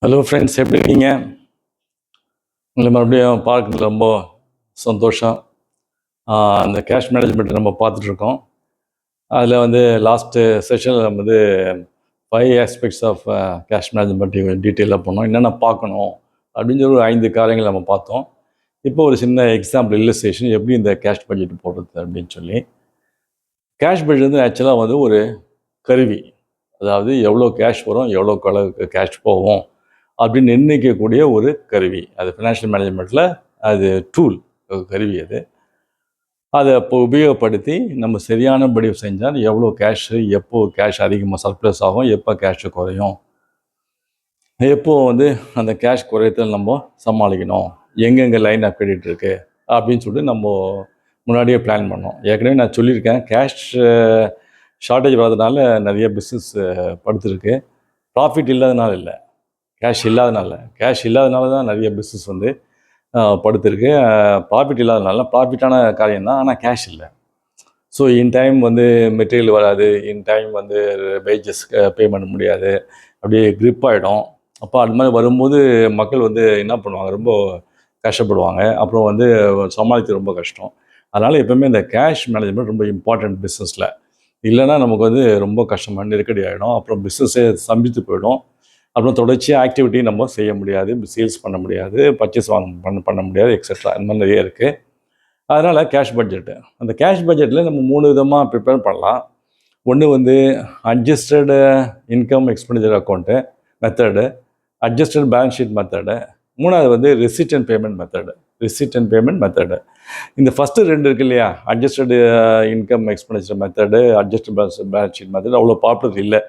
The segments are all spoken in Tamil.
ஹலோ ஃப்ரெண்ட்ஸ், எப்படி இருக்கீங்க? உங்களை மறுபடியும் பார்க்குறது ரொம்ப சந்தோஷம். அந்த கேஷ் மேனேஜ்மெண்ட் நம்ம பார்த்துட்ருக்கோம். அதில் லாஸ்ட்டு செஷனில் நம்ம 5 ஆஸ்பெக்ட்ஸ் ஆஃப் கேஷ் மேனேஜ்மெண்ட் டீட்டெயிலாக பண்ணோம். என்னென்ன பார்க்கணும் அப்படின்னு சொல்லி ஒரு 5 காரியங்கள் நம்ம பார்த்தோம். இப்போ ஒரு சின்ன எக்ஸாம்பிள் இல்லஸ்ட்ரேஷன் எப்படி இந்த கேஷ் பட்ஜெட் போடுறது அப்படின்னு சொல்லி. கேஷ் பட்ஜெட் ஆக்சுவலாக ஒரு கருவி. அதாவது எவ்வளோ கேஷ் வரும், எவ்வளோ அளவுக்கு கேஷ் போகும் அப்படின்னு நிர்ணயிக்கக்கூடிய ஒரு கருவி. அது ஃபினான்ஷியல் மேனேஜ்மெண்ட்டில் அது டூல், கருவி அது. அதை இப்போ உபயோகப்படுத்தி நம்ம சரியானபடி செஞ்சால் எவ்வளோ கேஷு, எப்போ கேஷ் அதிகமாக சர்ப்ளஸ் ஆகும், எப்போ கேஷு குறையும், எப்போ அந்த கேஷ் குறையத்தில் நம்ம சமாளிக்கணும், எங்கெங்கே லைன் ஆஃப் கிரெடிட் இருக்குது அப்படின்னு சொல்லிட்டு நம்ம முன்னாடியே பிளான் பண்ணோம். ஏற்கனவே நான் சொல்லியிருக்கேன், கேஷ் ஷார்ட்டேஜ் வர்றதுனால நிறைய பிஸ்னஸ் படுத்துருக்கு. ப்ராஃபிட் இல்லாதனால இல்லை, கேஷ் இல்லாதனால தான் நிறைய பிஸ்னஸ் படுத்திருக்கு. ப்ராஃபிட் இல்லாதனால ப்ராஃபிட்டான காரியம் தான், ஆனால் கேஷ் இல்லை. ஸோ இன் டைம் மெட்டீரியல் வராது, இன் டைம் வேஜஸ் பே பண்ண முடியாது, அப்படியே க்ரிப் ஆகிடும். அப்போ அது மாதிரி வரும்போது மக்கள் என்ன பண்ணுவாங்க, ரொம்ப கஷ்டப்படுவாங்க. அப்புறம் சமாளித்து ரொம்ப கஷ்டம். அதனால் எப்போவுமே இந்த கேஷ் மேனேஜ்மெண்ட் ரொம்ப இம்பார்ட்டண்ட் பிஸ்னஸில். இல்லைன்னா நமக்கு ரொம்ப கஷ்டமாக நெருக்கடி ஆகிடும். அப்புறம் பிஸ்னஸே சம்பித்து போயிடும். அப்புறம் தொடர்ச்சியாக ஆக்டிவிட்டி நம்ம செய்ய முடியாது, சேல்ஸ் பண்ண முடியாது, பர்ச்சேஸ் பண்ண முடியாது, எக்ஸெட்ரா. இந்த மாதிரி நிறைய இருக்குது. அதனால் கேஷ் பட்ஜெட்டு, அந்த கேஷ் பட்ஜெட்டில் நம்ம 3 விதமாக ப்ரிப்பேர் பண்ணலாம். ஒன்று adjusted income expenditure account method, adjusted balance sheet method, மூணாவது ரிசிட் அண்ட் பேமெண்ட் மெத்தடு. இந்த ஃபஸ்ட்டு 2 இருக்குது இல்லையா, adjusted income expenditure method, adjusted balance sheet method அவ்வளோ பாப்புலர் இல்லை.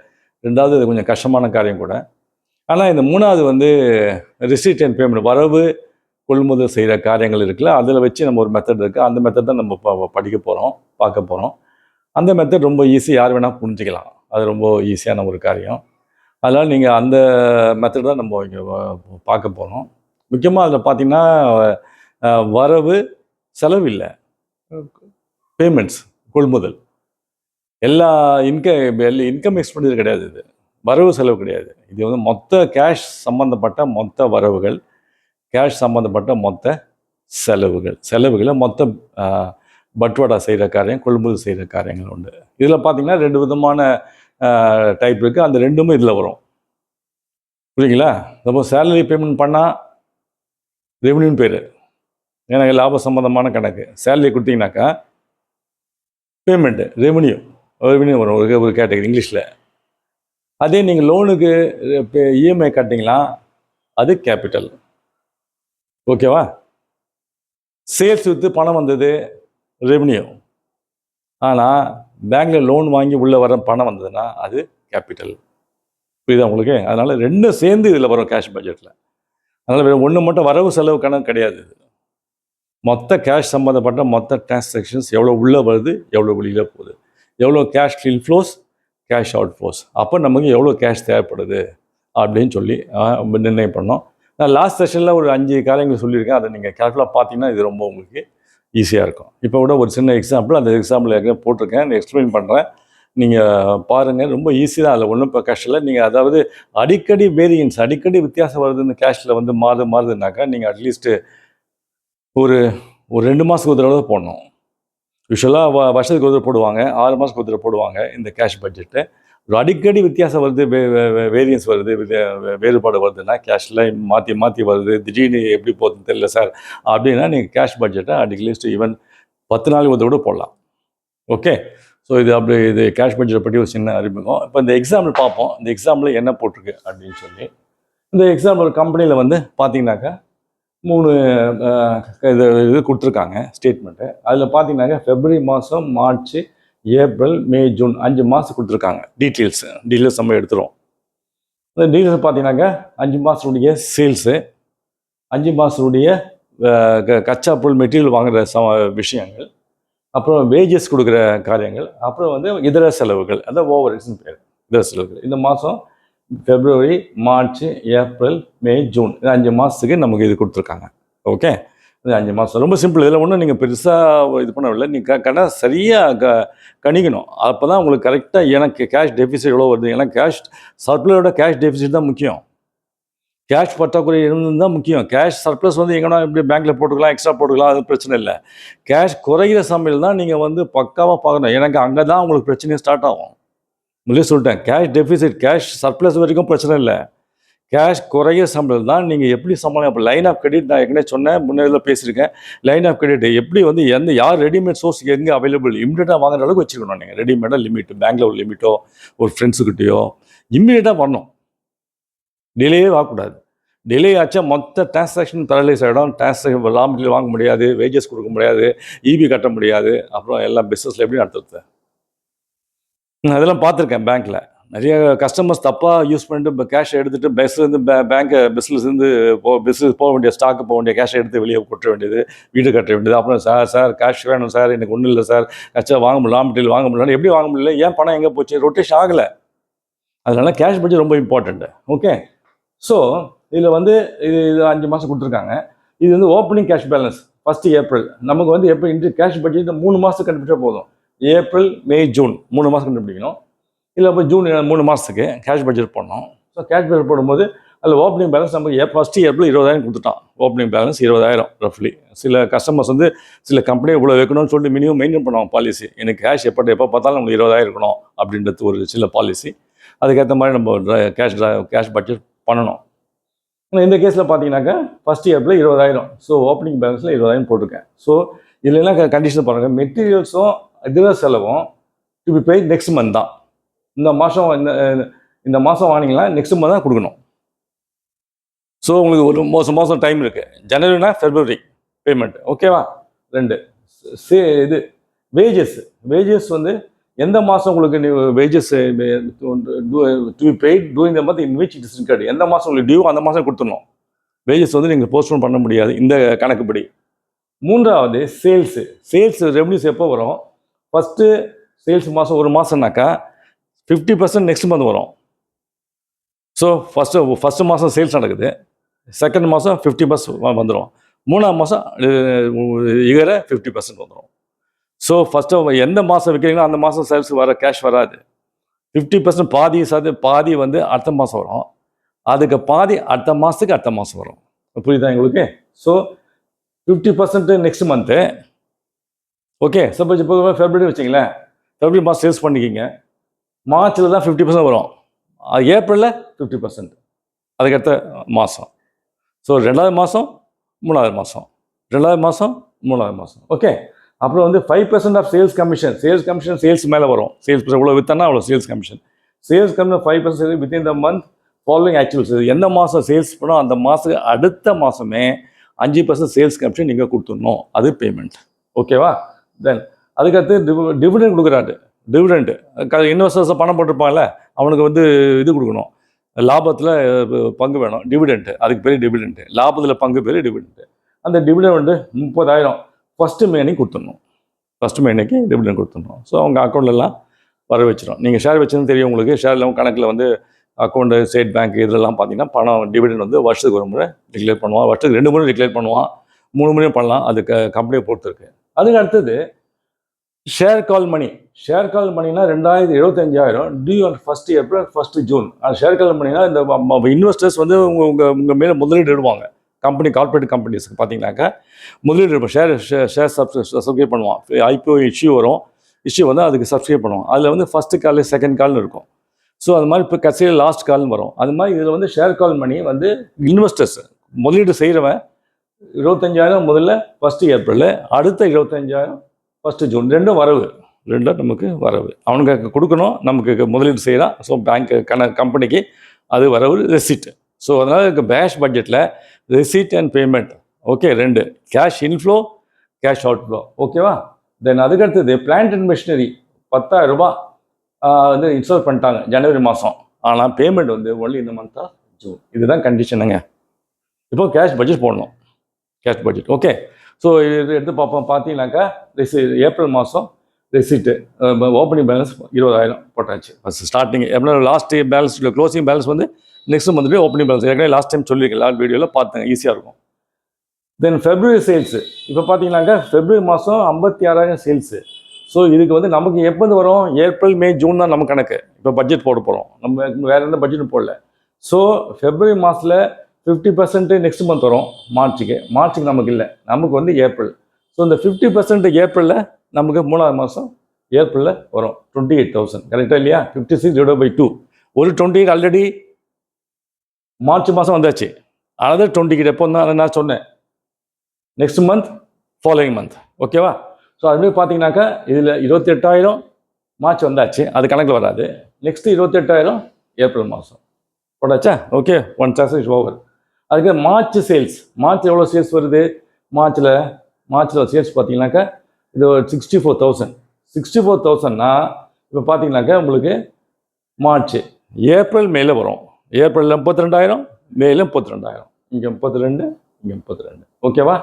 ரெண்டாவது இது கொஞ்சம் கஷ்டமான காரியம் கூட. ஆனால் இந்த மூணாவது ரிசீட் அண்ட் பேமெண்ட், வரவு கொள்முதல் செய்கிற காரியங்கள் இருக்குல்ல, அதில் வச்சு நம்ம ஒரு மெத்தட் இருக்குது. அந்த மெத்தட் தான் நம்ம பார்க்க போகிறோம். அந்த மெத்தட் ரொம்ப ஈஸி, யார் வேணால் புரிஞ்சிக்கலாம். அது ரொம்ப ஈஸியான ஒரு காரியம். அதனால் நீங்கள் அந்த மெத்தட் தான் நம்ம இங்கே பார்க்க போகிறோம். முக்கியமாக அதில் பார்த்திங்கன்னா வரவு செலவு இல்லை, பேமெண்ட்ஸ் கொள்முதல், எல்லா இன்கம் எக்ஸ்பெண்டிச்சர் கிடையாது. இது வரவு செலவு கிடையாது. இது மொத்த கேஷ் சம்மந்தப்பட்ட மொத்த வரவுகள், கேஷ் சம்மந்தப்பட்ட மொத்த செலவுகளை மொத்த பட்வாடா செய்கிற காரியம், கொள்முதல் செய்கிற காரியங்கள் உண்டு. இதில் பார்த்திங்கன்னா 2 விதமான டைப் இருக்குது. அந்த 2மே இதில் வரும். புரியுங்களா? சப்போஸ் சேலரி பேமெண்ட் பண்ணால் ரெவன்யூன்னு பேர், எனக்கு லாப சம்மந்தமான கணக்கு. சேலரி கொடுத்தீங்கன்னாக்கா பேமெண்ட்டு ரெவன்யூ வரும், ஒரு கேட்டகரி இங்கிலீஷில். அதே நீங்கள் லோனுக்கு இஎம்ஐ கட்டிங்களா, அது கேபிட்டல். ஓகேவா? சேல்ஸ் விற்று பணம் வந்தது ரெவன்யூ. ஆனால் பேங்கில் லோன் வாங்கி உள்ளே வர பணம் வந்ததுன்னா அது கேபிட்டல். புரியுதா உங்களுக்கு? அதனால் 2 சேர்ந்து இதில் வரும் கேஷ் பட்ஜெட்டில். அதனால் ஒன்று மட்டும் வரவு செலவு கணக்கு கிடையாது. மொத்த கேஷ் சம்மந்தப்பட்ட மொத்த டிரான்சாக்ஷன்ஸ், எவ்வளோ உள்ளே வருது, எவ்வளோ வெளியில் போகுது, எவ்வளோ cash inflows, cash outflows, அப்போ நமக்கு எவ்வளோ கேஷ் தேவைப்படுது அப்படின்னு சொல்லி நிர்ணயம் பண்ணோம். நான் லாஸ்ட் செஷனில் ஒரு 5 காரியங்கள் சொல்லியிருக்கேன். அதை நீங்கள் கேர்ஃபுல்லாக பார்த்தீங்கன்னா இது ரொம்ப உங்களுக்கு ஈஸியாக இருக்கும். இப்போ கூட ஒரு சின்ன எக்ஸாம்பிள், அந்த எக்ஸாம்பிள் ஏற்கனவே போட்டிருக்கேன், எக்ஸ்பிளைன் பண்ணுறேன், நீங்கள் பாருங்கள். ரொம்ப ஈஸி தான், அதில் ஒன்றும் இப்போ கேஷில் நீங்கள் அதாவது அடிக்கடி வேரியன்ஸ், அடிக்கடி வித்தியாசம் வருது இந்த கேஷில் மாறுதுனாக்கா நீங்கள் அட்லீஸ்ட்டு ஒரு 2 மாதத்துக்கு ஒரு தடவை போடணும். யூஸ்வலாக வருஷத்துக்கு ஒரு தடவை போடுவாங்க, 6 மாதத்துக்கு ஒரு தடவை போடுவாங்க இந்த கேஷ் பட்ஜெட்டு. ஒரு அடிக்கடி வித்தியாசம் வருது, வேரியன்ஸ் வருது, வேறுபாடு வருதுன்னா, கேஷில் மாற்றி வருது, திடீர்னு எப்படி போகுதுன்னு தெரியல சார் அப்படின்னா, நீங்கள் கேஷ் பட்ஜெட்டை அட்லீஸ்ட் ஈவன் 10 நாள் ஒரு கூட போடலாம். ஓகே? ஸோ இது கேஷ் பட்ஜெட்டை பற்றி ஒரு சின்ன அறிமுகம். இப்போ இந்த எக்ஸாம்பிள் பார்ப்போம். இந்த எக்ஸாம்பிள் என்ன போட்டிருக்கு அப்படின்னு சொல்லி. இந்த எக்ஸாம்பிள் கம்பெனியில் பார்த்தீங்கன்னாக்கா 3 இது கொடுத்துருக்காங்க ஸ்டேட்மெண்ட்டு. அதில் பார்த்தீங்கன்னாக்கா ஃபெப்ரவரி மாதம், மார்ச், ஏப்ரல், மே, ஜூன் 5 மாதம் கொடுத்துருக்காங்க. டீட்டெயில்ஸ் நம்ம எடுத்துகிறோம். இந்த டீட்டெயில்ஸ் பார்த்தீங்கன்னாக்கா 5 மாதத்துடைய சேல்ஸு, 5 மாதத்துடைய கச்சா பொருள் மெட்டீரியல் வாங்குகிற விஷயங்கள், அப்புறம் வேஜஸ் கொடுக்குற காரியங்கள், அப்புறம் இதர செலவுகள், அதான் ஓவர் ஹெட்ஸ்னு பேர், இதர செலவுகள். இந்த மாதம் February, March, April, May, June, இந்த 5 மாதத்துக்கு நமக்கு இது கொடுத்துருக்காங்க. ஓகே? இது 5 மாதம் ரொம்ப சிம்பிள். இதில் ஒன்றும் நீங்கள் பெருசாக இது பண்ணவில்லை. நீங்கள் சரியாக கணிக்கணும். அப்போ தான் உங்களுக்கு கரெக்டாக எனக்கு கேஷ் டெஃபிசிட் எவ்வளோ வருது. ஏன்னா கேஷ் சர்க்குலரோட கேஷ் டெஃபிசிட் தான் முக்கியம். கேஷ் பற்றாக்குறை இருந்தது தான் முக்கியம். கேஷ் சர்ப்ளஸ் வந்து எங்கன்னா எப்படி பேங்க்கில் போட்டுக்கலாம், எக்ஸ்ட்ரா போட்டுக்கலாம், அது பிரச்சனை இல்லை. கேஷ் குறைகிற சமையல் தான் நீங்கள் வந்து பக்காவாக பார்க்கணும். எனக்கு அங்கே தான் உங்களுக்கு பிரச்சனையே ஸ்டார்ட் ஆகும். முன்னே சொல்லிட்டேன், கேஷ் டெபிசிட், கேஷ் சர்ப்ளஸ் வரைக்கும் பிரச்சனை இல்லை. கேஷ் குறைய சம்பளம் தான் நீங்கள் எப்படி சமாளிக்க. அப்போ லைன் ஆஃப் கிரெடிட் நான் ஏற்கனவே சொன்னேன், முன்னே பேசியிருக்கேன். லைன் ஆஃப் கிரெடிட் எப்படி வந்து யார் ரெடிமேட் சோர்ஸ் எங்கே அவைலபிள் இம்மிடியட்டாக வாங்குற அளவுக்கு வச்சுக்கணும். நீங்கள் ரெடிமேடாக லிமிட், பேங்க்கில் ஒரு லிமிட்டோ ஒரு ஃப்ரெண்ட்ஸுக்கிட்டையோ இம்மிடியட்டாக வரணும். டிலேயே ஆகக்கூடாது. டிலே ஆச்சா மொத்த டிரான்சாக்ஷன் பேரலைஸ் ஆகிடும். டிரான்சாக்ஷன் ரா மெட்டீரியல் வாங்க முடியாது, வேஜஸ் கொடுக்க முடியாது, இபி கட்ட முடியாது. அப்புறம் எல்லாம் பிஸ்னஸில் எப்படி நடத்துறது? அதெல்லாம் பார்த்துருக்கேன். பேங்க்கில் நிறைய கஸ்டமர்ஸ் தப்பாக யூஸ் பண்ணிட்டு இப்போ கேஷ் எடுத்துகிட்டு பஸ்லேருந்து பேங்க்கு பிஸ்னஸ்லேருந்து பிஸ்னஸ் போக வேண்டிய ஸ்டாக்கு போக வேண்டிய கேஷை எடுத்து வெளியே கொட்ட வேண்டியது, வீடு கட்ட வேண்டியது. அப்புறம் சார் கேஷ் வேணும் சார், எனக்கு ஒன்றும் இல்லை சார், கச்சா வாங்க முடியல, ரா மெட்டீரியல் வாங்க முடியல. எப்படி வாங்க முடியல? ஏன் பணம் எங்கே போச்சு? ரொட்டேஷன் ஆகலை. அதனால கேஷ் பட்ஜெட் ரொம்ப இம்பார்ட்டண்ட்டு. ஓகே, ஸோ இதில் வந்து இது 5 மாதம் கொடுத்துருக்காங்க. இது வந்து ஓப்பனிங் கேஷ் பேலன்ஸ் 1 ஏப்ரல். நமக்கு வந்து எப்போ இன்ட்ரு கேஷ் பட்ஜெட் 3 மாதத்துக்கு கண்டுபிடிச்சா போதும். ஏப்ரல், மே, ஜூன் 3 மாதம் கண்டுபிடிக்கணும். இல்லை இப்போ ஜூன் 3 மாதத்துக்கு கேஷ் பட்ஜெட் போடணும். ஸோ கேஷ் பட்ஜெட் போடும்போது அதில் ஓப்பனிங் பேலன்ஸ் நமக்கு 1 ஏப்ரல் 20,000 கொடுத்துட்டான். Opening balance 20,000 ரஃப்லி. சில கஸ்டமர்ஸ் வந்து சில கம்பெனி இவ்வளோ வைக்கணும்னு சொல்லிட்டு மினிமம் மெயின்டைன் பண்ணுவாங்க பாலிசி. எனக்கு கேஷ் எப்போ பார்த்தாலும் நம்மளுக்கு 20,000 இருக்கணும் அப்படின்றது ஒரு சில பாலிசி. அதுக்கேற்ற மாதிரி நம்ம கேஷ் பட்ஜெட் பண்ணணும். இந்த கேஸில் பார்த்தீங்கன்னாக்கா 1 ஏப்ரல் 20,000. ஸோ ஓப்பனிங் பேலன்ஸில் 20,000 போட்டிருக்கேன். ஸோ இதில் என்ன கண்டிஷன் பாருங்கள், மெட்டீரியல்ஸும் இதர செலவும் to be paid next month தான். இந்த மாதம் வாங்கினீங்களா நெக்ஸ்ட் மந்த் தான் கொடுக்கணும். ஸோ உங்களுக்கு ஒரு மாதம் டைம் இருக்குது. ஜனவரினா ஃபெப்ரவரி பேமெண்ட். ஓகேவா? 2 இது வேஜஸ் வந்து எந்த மாதம் உங்களுக்கு wages to be paid during the month in which it is incurred. எந்த மாதம் உங்களுக்கு டியூ அந்த மாதம் கொடுத்துடணும். வேஜஸ் வந்து நீங்கள் போஸ்ட்போன் பண்ண முடியாது இந்த கணக்குப்படி. 3வது சேல்ஸ் ரெவன்யூஸ் எப்போ வரும்? ஃபஸ்ட்டு சேல்ஸ் மாதம் ஒரு மாதம்னாக்கா 50% நெக்ஸ்ட் மந்த் வரும். ஸோ ஃபஸ்ட்டு மாதம் சேல்ஸ் நடக்குது, செகண்ட் மாதம் 50% வந்துடும், 3ஆம் மாதம் இயரை 50% வந்துடும். ஸோ ஃபஸ்ட்டு எந்த மாதம் விற்கிறீங்களோ அந்த மாதம் சேல்ஸ் கேஷ் வராது. 50% பாதி வந்து அடுத்த மாதம் வரும், அதுக்கு பாதி அடுத்த மாதம் வரும். புரியுதா எங்களுக்கு? So 50% next month. Okay, suppose இப்போ ஃபெப்ரவரி வச்சிங்களேன், ஃபெப்ரவரி மாதம் சேல்ஸ் பண்ணிக்கிங்க, மார்ச்சில் தான் 50% வரும், ஏப்ரலில் 50% அதுக்கடுத்த மாதம். ஸோ 2வது மாதம் 3வது மாதம், 2வது மாதம் 3வது மாதம். ஓகே, அப்புறம் வந்து 5% ஆஃப் சேல்ஸ் கமிஷன். சேல்ஸ் மேலே வரும். சேல்ஸ் இவ்வளோ விற்றனா அவ்வளோ sales commission 5% within the month following actuals. எந்த மாதம் சேல்ஸ் பண்ணோம் அந்த மாதத்துக்கு அடுத்த மாதமே 5% சேல்ஸ் கமிஷன் நீங்கள் கொடுத்துடணும். அது பேமெண்ட். ஓகேவா? தென் அதுக்கடுத்து டிவிடெண்ட் கொடுக்குறாரு. டிவிடெண்ட் இன்வெஸ்டர்ஸை பணம் போட்டிருப்பாங்கல்ல, அவனுக்கு வந்து இது கொடுக்கணும், லாபத்தில் பங்கு வேணும், டிவிடெண்ட்டு. அதுக்கு பேர் டிவிடெண்ட்டு. லாபத்தில் பங்கு பேர் டிவிடெண்ட்டு. அந்த டிவிடெண்ட் வந்து 30,000 1 மே அன்னைக்கு கொடுத்துடணும். 1 மே அன்னைக்கு டிவிடெண்ட் கொடுத்துடணும். ஸோ அவங்க அக்கௌண்ட்லலாம் வர வச்சிடும். நீங்கள் ஷேர் வச்சுன்னு தெரியும் உங்களுக்கு. ஷேரில் கணக்கில் வந்து அக்கௌண்ட்டு, ஸ்டேட் பேங்க் இதெல்லாம் பார்த்தீங்கன்னா பணம் டிவிடெண்ட் வந்து வருஷத்துக்கு 1 முறை டிக்ளேர் பண்ணுவான், வருஷத்துக்கு 2 முறை டிக்ளேர் பண்ணுவான், 3 முறையும் பண்ணலாம். அதுக்கு கம்பெனியை பொறுத்து இருக்குது. அதுக்கு அடுத்தது ஷேர் கால் மணினா 2,75,000 due on 1 April 1 June. Share call மணினா இந்த இன்வெஸ்டர்ஸ் வந்து உங்கள் மேலே முதலீடு இடுவாங்க. கம்பெனி, கார்பரேட் கம்பெனிஸ்க்கு பார்த்தீங்கன்னாக்கா முதலீடு இருப்போம். ஷேர் சப்ஸ்கிரைப் பண்ணுவான். ஐபிஓ இஷ்யூ வரும், இஷ்யூ வந்து அதுக்கு சப்ஸ்கிரைப் பண்ணுவோம். அதில் வந்து ஃபஸ்ட்டு கால், செகண்ட் கால்னு இருக்கும். ஸோ அது மாதிரி இப்போ கடைசியில் லாஸ்ட் கால்னு வரும். அது மாதிரி இதில் வந்து ஷேர் கால் மணி வந்து இன்வெஸ்டர்ஸ் முதலீடு செய்கிறவன் 25,000 முதல்ல 1 ஏப்ரல், அடுத்த 25,000 1 ஜூன். ரெண்டும் நமக்கு வரவு. அவனுக்கு கொடுக்கணும், நமக்கு முதலீடு செய்யலாம். ஸோ பேங்க் கம்பெனிக்கு அது வரவு, ரெசிப்ட். ஸோ அதனால் பேஷ் பட்ஜெட்டில் receipt and payment. Okay, 2 cash inflow, cash outflow. ஓகேவா? தென் அதுக்கடுத்தது பிளான்ட் அண்ட் மிஷினரி 10,000 ரூபாய் வந்து இன்ஸ்டால் பண்ணிட்டாங்க ஜனவரி மாதம். ஆனால் பேமெண்ட் வந்து ஒன்லி இந்த மந்த் ஆஃப் ஜூன். இதுதான் கண்டிஷனுங்க. இப்போ கேஷ் பட்ஜெட் போடணும். Cash budget. ஓகே, ஸோ இது எடுத்து பார்த்தீங்கன்னாக்கா ஏப்ரல் மாதம் ரெசிப்ட்டு ஓப்பனிங் பேலன்ஸ் 20,000 போட்டாச்சு. ஃபஸ்ட் ஸ்டார்டிங் எப்படின்னா லாஸ்ட் பேலன்ஸ் க்ளோசிங் பேலன்ஸ் வந்து நெக்ஸ்ட் மந்த்லேயே ஓப்பனிங் பேலன்ஸ். ஏற்கனவே லாஸ்ட் டைம் சொல்லியிருக்கேன், லாஸ்ட் வீடியோவில் பார்த்துங்க, ஈஸியாக இருக்கும். தென் ஃபெப்ரவரி சேல்ஸு. இப்போ பார்த்தீங்கன்னாக்கா ஃபெப்ரவரி மாதம் 56,000 சேல்ஸு. ஸோ இதுக்கு வந்து நமக்கு எப்போது வரும்? ஏப்ரல், மே, ஜூன் தான் நம்ம கணக்கு. இப்போ பட்ஜெட் போட போகிறோம். நம்ம வேறு எந்த பட்ஜெட்டும் போடல. ஸோ ஃபெப்ரவரி மாதத்தில் 50% நெக்ஸ்ட் மந்த் வரும் மார்ச்சுக்கு நமக்கு இல்லை, நமக்கு வந்து ஏப்ரல். ஸோ இந்த 50% ஏப்ரலில் நமக்கு 3வது மாதம் ஏப்ரலில் வரும் 28,000. கரெக்டாக இல்லையா? 56/2 ஒரு 28 ஆல்ரெடி மார்ச் மாதம் வந்தாச்சு. அனதர் 28 எப்போ தான் நான் சொன்னேன், நெக்ஸ்ட் மந்த் ஃபாலோயிங் மந்த். ஓகேவா? ஸோ அதுமாதிரி பார்த்தீங்கன்னாக்கா இதில் 28,000 மார்ச் வந்தாச்சு, அது கணக்கில் வராது. நெக்ஸ்ட்டு 28,000 ஏப்ரல் மாதம் போட்டாச்சா? ஓகே, ஒன் சாஸ் இஸ் ஓவர். அதுக்கு மார்ச் சேல்ஸ், மார்ச் எவ்வளோ சேல்ஸ் வருது? மார்ச்சில் சேல்ஸ் பார்த்தீங்கன்னாக்கா இது ஒரு 64,000. 64,000னா இப்போ பார்த்தீங்கன்னாக்கா உங்களுக்கு மார்ச், ஏப்ரல் மேலே வரும். ஏப்ரலில் 32,000, மேலே 32,000, இங்கே 32, இங்கே 32. ஓகேவா?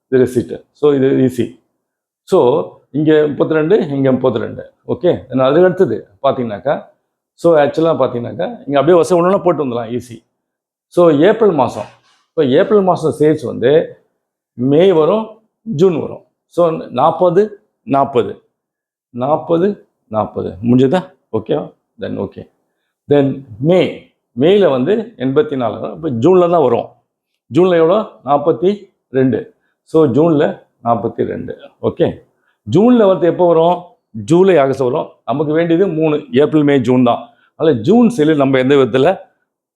இது ரெசிப்ட். ஸோ இது ஈஸி. ஸோ இங்கே 32, இங்கே 32. ஓகே, அதுக்கு அடுத்தது பார்த்தீங்கன்னாக்கா, ஸோ ஆக்சுவலாக பார்த்தீங்கன்னாக்கா இங்கே அப்படியே வசதி ஒன்று போட்டு வந்துடலாம், ஈஸி. ஸோ ஏப்ரல் மாதம், இப்போ ஏப்ரல் மாதம் சேல்ஸ் வந்து மே வரும், ஜூன் வரும். ஸோ 40, 40, 40, 40 முடிஞ்சதா? ஓகேவா? Then okay. தென் மேயில் வந்து 84. இப்போ ஜூனில் தான் வரும். ஜூனில் எவ்வளோ? 42. ஸோ ஜூனில் 42. ஓகே, ஜூனில் வந்து எப்போ வரும்? ஜூலை ஆகஸ்ட் வரும். நமக்கு வேண்டியது 3, ஏப்ரல் மே ஜூன் தான். அதில் ஜூன் சேல் நம்ம எந்த விதத்தில்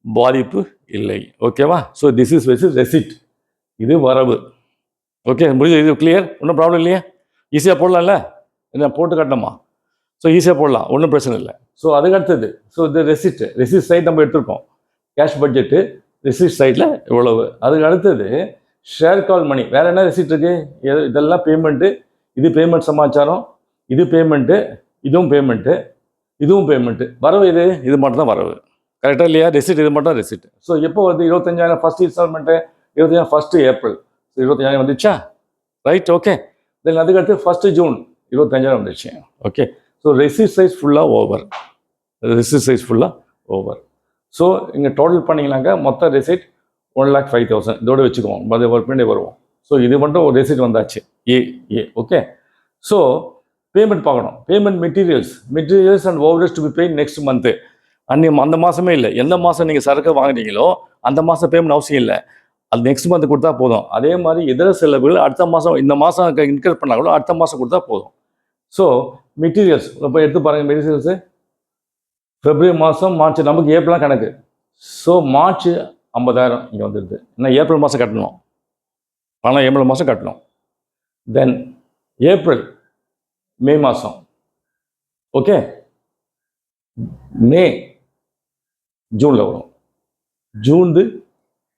பாதிப்பு இல்லை. ஓகேவா? ஸோ திஸ் இஸ் ரெசிப்ட், இது வரவு. ஓகே, முடிஞ்சது. இது கிளியர், ஒன்றும் ப்ராப்ளம் இல்லையா? ஈஸியாக போடலாம்ல, என்ன போட்டு காட்டணுமா? ஸோ ஈஸியாக போடலாம், ஒன்றும் பிரச்சனை இல்லை. ஸோ அதுக்கு அடுத்தது, ஸோ இது ரெசிப்ட் சைட் நம்ம எடுத்துருக்கோம். கேஷ் பட்ஜெட்டு ரெசிப்ட் சைடில் இவ்வளவு. அதுக்கு அடுத்தது ஷேர் கால் மணி. வேறு என்ன ரெசிப்ட் இருக்குது? இதெல்லாம் பேமெண்ட்டு. இது பேமெண்ட் சமாச்சாரம், இது பேமெண்ட்டு, இதுவும் பேமெண்ட்டு, இதுவும் பேமெண்ட்டு. வரவு இது மட்டும் தான் வரவு. கரெக்டாக இல்லையா? ரெசிப்ட் இது மட்டும் தான் ரெசிப்ட். ஸோ எப்போ வந்து 25,000 first instalment, 25,000 first April. So 25,000 வந்துச்சா? Right, okay. தென் அதுக்கடுத்து ஃபஸ்ட்டு ஜூன் 25,000 வந்துச்சு. ஓகே, ஸோ ரெசிப்ட் சைஸ் ஃபுல்லாக ஓவர். ஸோ இங்கே டோட்டல் பண்ணிங்கனாக்கா மொத்த ரெசிப்ட் 1,05,000 இதோடு வச்சுக்குவோம். அது ஒர்க் பண்ணி வருவோம். ஸோ இது மட்டும் ஒரு ரெசிப்ட் வந்தாச்சு, ஏ. ஓகே, ஸோ பேமெண்ட் பார்க்கணும். Payment materials and overage to be paid next month. அந்த மாதமே இல்லை, எந்த மாதம் நீங்கள் சரக்கு வாங்குறீங்களோ அந்த மாதம் பேமெண்ட் அவசியம் இல்லை, அது நெக்ஸ்ட் மந்த் கொடுத்தா போதும். அதே மாதிரி இதர செலவுகள் அடுத்த மாதம், இந்த மாதம் இன்கர் பண்ணாங்களோ அடுத்த மாதம் கொடுத்தா போதும். ஸோ மெட்டீரியல்ஸ் இப்போ எடுத்து பாருங்கள். மெட்டீரியல்ஸு பிப்ரவரி மாதம், மார்ச், நமக்கு ஏப்ரலாம் கணக்கு. ஸோ மார்ச் 50,000 இங்கே வந்துடுது. ஏன்னா ஏப்ரல் மாதம் கட்டணும், ஆனால் ஏப்ரல் மாதம் கட்டணும். தென் ஏப்ரல், மே மாதம். ஓகே, மே ஜூனில் வரும்,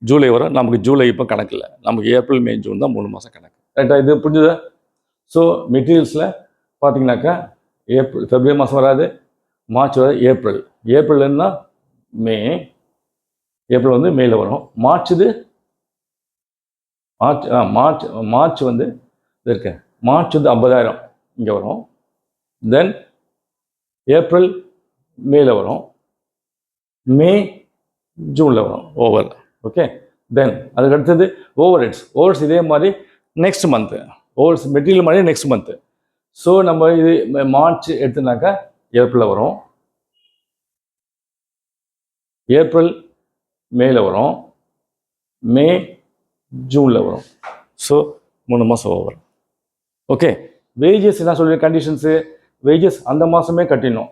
ஜூலை வரும். நமக்கு ஜூலை இப்போ கணக்கு இல்லை, நமக்கு ஏப்ரல் மே ஜூன் தான் 3 மாதம் கணக்கு. ரைட்டாக? இது புரிஞ்சுதா? ஸோ மெட்டீரியல்ஸில் பார்த்தீங்கன்னாக்கா பிப்ரவரி மாதம் வராது, மார்ச் வர, ஏப்ரல்னா மே, ஏப்ரல் வந்து மேல வரும். மார்ச் வந்து இருக்கு, மார்ச் வந்து 50,000 இங்கே வரும். தென் ஏப்ரல் மேல வரும், மே ஜூனில் வரும், ஓவர். ஓகே, தென் அதுக்கு அடுத்தது ஓவர்ஹெட்ஸ் இதே மாதிரி நெக்ஸ்ட் மந்த்து. மெட்டீரியல் மாதிரி நெக்ஸ்ட் மந்த்து. ஸோ நம்ம இது மார்ச் எடுத்துனாக்கா ஏப்ரலில் வரும், ஏப்ரல் மேல வரும், மே ஜூனில் வரும். ஸோ 3 மாதம் ஓவர். ஓகே, வேஜஸ் என்ன சொல்லுவேன்? கண்டிஷன்ஸு வேஜஸ் அந்த மாதமே கட்டிடணும்.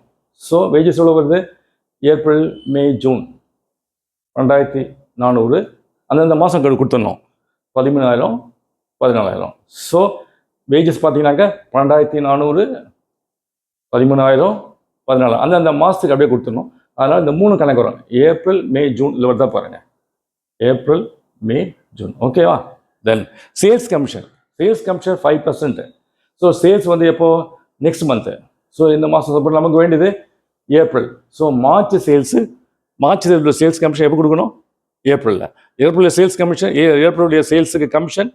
ஸோ வேஜஸ் எவ்வளோ வருது? ஏப்ரல் மே ஜூன் 2,400 அந்தந்த மாதம் கொடுத்துடணும். 13,000, 14,000. ஸோ வேஜஸ் பார்த்தீங்கன்னாக்கா 2,400, 13,000, 14,000 அந்தந்த மாதத்துக்கு அப்படியே கொடுத்துடணும். அதனால் இந்த 3 கணக்கு வரும். ஏப்ரல் மே ஜூன் இதில் வருதா பாருங்கள், ஏப்ரல் மே ஜூன். ஓகேவா? Then sales commission 5%. So sales வந்து எப்போது? Next month. ஸோ இந்த மாதம் நமக்கு வேண்டியது April. So March sales commission எப்போ கொடுக்கணும்? ஏப்ரலில் சேல்ஸ் கமிஷன், ஏப்ரலுடைய சேல்ஸுக்கு கமிஷன்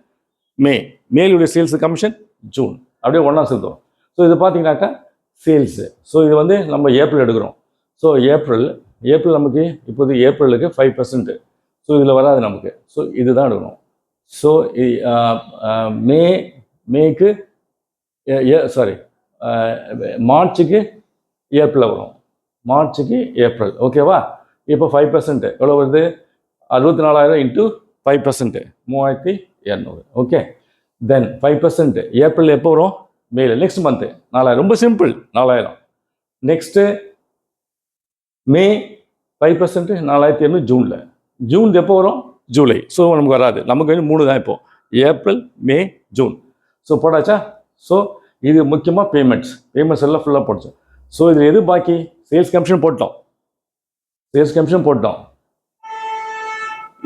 மேலுடைய சேல்ஸுக்கு கமிஷன் ஜூன், அப்படியே ஒன்றா செலுத்தும். ஸோ இது பார்த்தீங்கன்னாக்கா சேல்ஸு. ஸோ இது வந்து நம்ம ஏப்ரல் எடுக்கிறோம். ஸோ ஏப்ரல் நமக்கு இப்போது ஏப்ரலுக்கு 5%. ஸோ இதில் வராது நமக்கு. ஸோ இதுதான் எடுக்கணும். ஸோ மேக்கு மார்ச்சுக்கு ஏப்ரலில் வரும், ஏப்ரல். ஓகேவா? இப்போ 5% எவ்வளோ வருது? 64,000 இன்ட்டு 5%, 3200. ஓகே, தென் 5% ஏப்ரல் எப்போ வரும்? மேல, நெக்ஸ்ட் மந்த்து 4000. ரொம்ப சிம்பிள், 4000. நெக்ஸ்ட்டு மே 5%, 4200 ஜூனில். ஜூன் எப்போ வரும்? ஜூலை. ஸோ நமக்கு வராது, நமக்கு வந்து 3 தான் இப்போ, ஏப்ரல், மே, ஜூன். ஸோ போட்டாச்சா? ஸோ இது முக்கியமாக பேமெண்ட்ஸ் எல்லாம் ஃபுல்லாக போட்டுச்சு. ஸோ இதில் எது பாக்கி? சேல்ஸ் கமிஷன் போட்டோம்,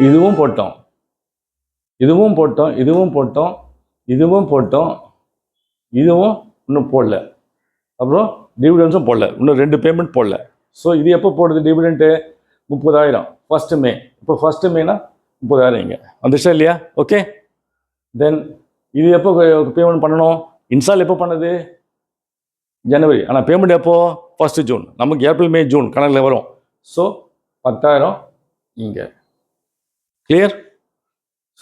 இதுவும் போட்டோம், இதுவும் இன்னும் போடல. அப்புறம் டிவிடெண்ட்ஸும் போடல, இன்னும் 2 பேமெண்ட் போடல. ஸோ இது எப்போ போடுது டிவிடெண்ட்டு? 30,000 ஃபஸ்ட்டு மே. இப்போ ஃபஸ்ட்டு மேனா 30,000 இங்கே வந்துச்சா இல்லையா? ஓகே, தென் இது எப்போ பேமெண்ட் பண்ணணும்? இன்ஸ்டால் எப்போ பண்ணது? ஜனவரி. ஆனால் பேமெண்ட் எப்போ? 1 ஜூன். நமக்கு ஏப்ரல், மே, ஜூன் கணக்கில் வரும். ஸோ 10,000 இங்கே. கிளியர்?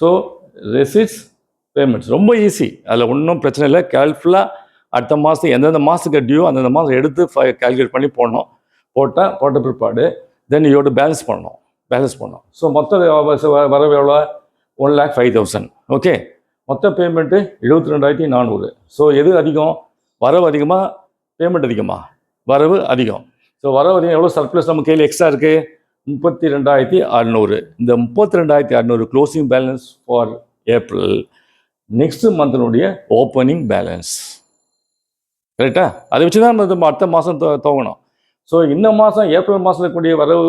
ஸோ ரெசிட்ஸ், பேமெண்ட்ஸ் ரொம்ப ஈஸி, அதில் ஒன்றும் பிரச்சனை இல்லை. கேர்ஃபுல்லாக அடுத்த மாதம் எந்தெந்த மாதத்துக்கு டியூ அந்தந்த மாதம் எடுத்து கால்குலேட் பண்ணி போட்ட பிற்பாடு தென் யோட பேலன்ஸ் பண்ணணும். ஸோ மொத்த வரவு எவ்வளோ? 1,05,000. ஓகே, மொத்த பேமெண்ட்டு 72,400. ஸோ எது அதிகம்? வரவு அதிகமாக, பேமெண்ட் அதிகமாக? வரவு அதிகம். ஸோ வரவு அதிகம். எவ்வளோ சர்ப்ளஸ் நம்ம கையில் எக்ஸ்ட்ரா இருக்குது? 32,600. இந்த 32,600 closing balance for April. Next மந்தினுடைய ஓப்பனிங் பேலன்ஸ். கரெக்டா? அதை வச்சு தான் நம்ம அடுத்த மாதம் துவங்கணும். ஸோ இந்த மாதம் ஏப்ரல் மாதத்தில் கூடிய வரவு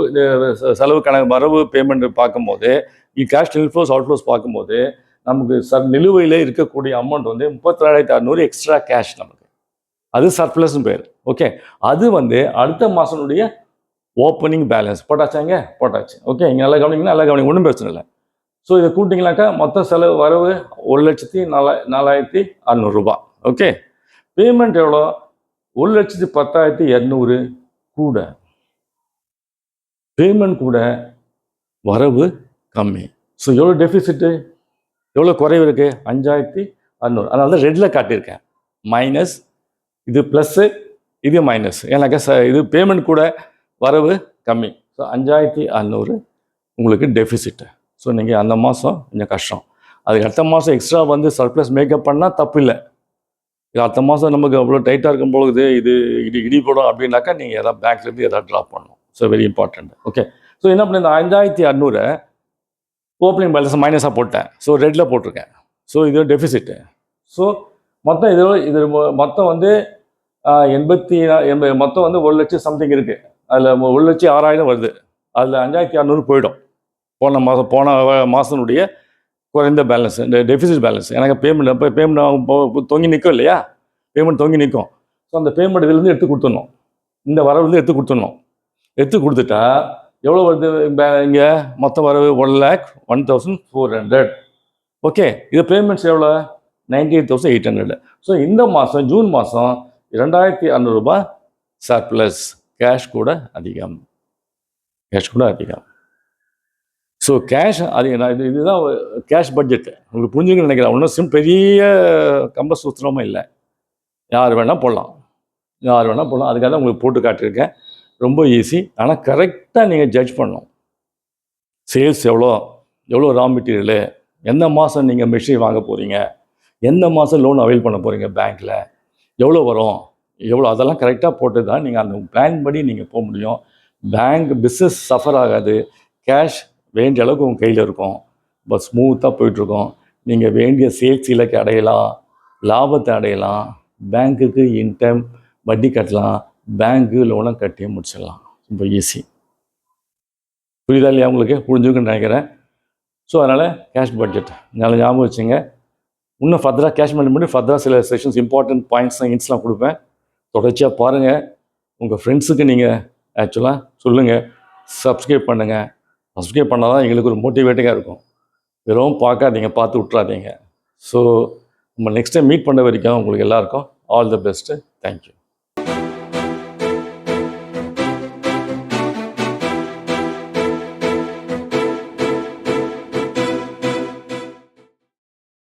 செலவு கணக்கு, வரவு பேமெண்ட் பார்க்கும்போது, கேஷ் இன்ஃப்ளோஸ் அவுட்ஃப்ளோஸ் பார்க்கும்போது நமக்கு நிலுவையில் இருக்கக்கூடிய அமௌண்ட் வந்து 32,600 எக்ஸ்ட்ரா கேஷ் நமக்கு. அது சர்ப்ளஸ்னு பேர். ஓகே, அது வந்து அடுத்த மாதனுடைய ஓப்பனிங் பேலன்ஸ். போட்டாச்சாங்க? போட்டாச்சு. ஓகே, இங்கே நல்லா கவனிங்க, ஒன்றும் பிரச்சனை இல்லை. ஸோ இதை கூட்டிங்கனாக்கா மொத்த செலவு வரவு 1,04,600 ரூபாய். ஓகே, பேமெண்ட் எவ்வளோ? 1,10,200 கூட. பேமெண்ட் கூட, வரவு கம்மி. ஸோ எவ்வளோ டெஃபிசிட்டு, எவ்வளோ குறைவு இருக்குது? 5,600. அதனால தான் ரெட்டில் காட்டியிருக்கேன். மைனஸ், இது ப்ளஸ்ஸு, இது மைனஸ். ஏன்னாக்கா இது பேமெண்ட் கூட, வரவு கம்மி. ஸோ 5,600 உங்களுக்கு டெஃபிசிட்டு. ஸோ நீங்கள் அந்த மாதம் கொஞ்சம் கஷ்டம். அதுக்கு அடுத்த மாதம் எக்ஸ்ட்ரா வந்து சர்ப்ளஸ் மேக்கப் பண்ணால் தப்பு இல்லை. இது அடுத்த மாதம் நமக்கு அவ்வளோ டைட்டாக இருக்கும் பொழுது இது இடி போடும் அப்படின்னாக்கா நீங்கள் எதாவது பேங்க்லேருந்து எதாவது ட்ராப் பண்ணணும். So very important. Okay, so என்ன பண்ணி இந்த 5,600 ஓப்பனிங் பேலன்ஸ் மைனஸாக போட்டேன். ஸோ ரெட்டில் போட்டிருக்கேன். ஸோ இது டெஃபிசிட்டு. ஸோ மொத்தம் இது மொத்தம் வந்து 80 மொத்தம் வந்து 1,00,000 சம்திங் இருக்குது. அதில் 1,06,000 வருது. அதில் 5,600 போயிடும். போன மாதனுடைய குறைந்த பேலன்ஸ், இந்த டெஃபிசிட் பேலன்ஸ். எனக்கு பேமெண்ட் அப்போ பேமெண்ட் தொங்கி நிற்கும் இல்லையா? பேமெண்ட் தொங்கி நிற்கும். ஸோ அந்த பேமெண்ட் இதுலேருந்து எடுத்து கொடுத்துடணும், இந்த வரவுலேருந்து எடுத்து கொடுத்துடணும். எடுத்து கொடுத்துட்டா எவ்வளோ வருது? இங்கே மொத்தம் வரவு 1,01,400. ஓகே, இது பேமெண்ட்ஸ் எவ்வளோ? 98,800. ஸோ இந்த மாதம் ஜூன் மாதம் 2,600 ரூபாய் சர்ப்ளஸ். கேஷ் கூட அதிகம். ஸோ கேஷ் அதிகம். இதுதான் கேஷ் பட்ஜெட்டு. உங்களுக்கு புரிஞ்சுங்கன்னு நினைக்கிறேன். ஒன்றும் பெரிய கம்ப சூத்திரமும் இல்லை. யார் வேணால் போடலாம். அதுக்காக தான் உங்களுக்கு போட்டு காட்டியிருக்கேன். ரொம்ப ஈஸி. ஆனால் கரெக்டாக நீங்கள் ஜட்ஜ் பண்ணணும். சேல்ஸ் எவ்வளோ ரா மெட்டீரியலு, எந்த மாதம் நீங்கள் மெஷின் வாங்க போகிறீங்க, எந்த மாதம் லோன் அவைல் பண்ண போகிறீங்க பேங்க்கில், எவ்வளோ வரும், அதெல்லாம் கரெக்டாக போட்டு தான் நீங்கள் அந்த பிளான் படி நீங்கள் போக முடியும். பேங்க் பிஸ்னஸ் சஃபர் ஆகாது. கேஷ் வேண்டிய அளவுக்கு உங்கள் கையில் இருக்கும். இப்போ ஸ்மூத்தாக போயிட்டுருக்கோம். நீங்கள் வேண்டிய சேல்ஸ் இலக்கை அடையலாம், லாபத்தை அடையலாம், பேங்க்குக்கு இன்டைம் வட்டி கட்டலாம், பேங்க்கு லோனை கட்டி முடிச்சிடலாம். ரொம்ப ஈஸி. புரியுதா இல்லையா? உங்களுக்கு புரிஞ்சுக்குன்னு நினைக்கிறேன். ஸோ அதனால் கேஷ் பட்ஜெட் நல்லா ஞாபகம் வச்சுங்க. இன்னும் ஃபர்தராக கேஷ் மேனேஜ் பண்ணி ஃபர்தராக சில செஷன்ஸ் இம்பார்ட்டன்ட் பாயிண்ட்ஸ் ஹிண்ட்ஸ்லாம் கொடுப்பேன். தொடர்ச்சியாக பாருங்கள். உங்கள் ஃப்ரெண்ட்ஸுக்கு நீங்கள் ஆக்சுவலாக சொல்லுங்கள், சப்ஸ்கிரைப் பண்ணுங்கள். சப்ஸ்கிரைப் பண்ணால் தான் எங்களுக்கு ஒரு மோட்டிவேட்டிங்காக இருக்கும். வெறும் பார்க்காதீங்க, பார்த்து விட்றாதீங்க. ஸோ நம்ம நெக்ஸ்ட் டைம் மீட் பண்ண வரைக்கும் உங்களுக்கு எல்லாருக்கும் ஆல் தி பெஸ்ட்டு. தேங்க்யூ.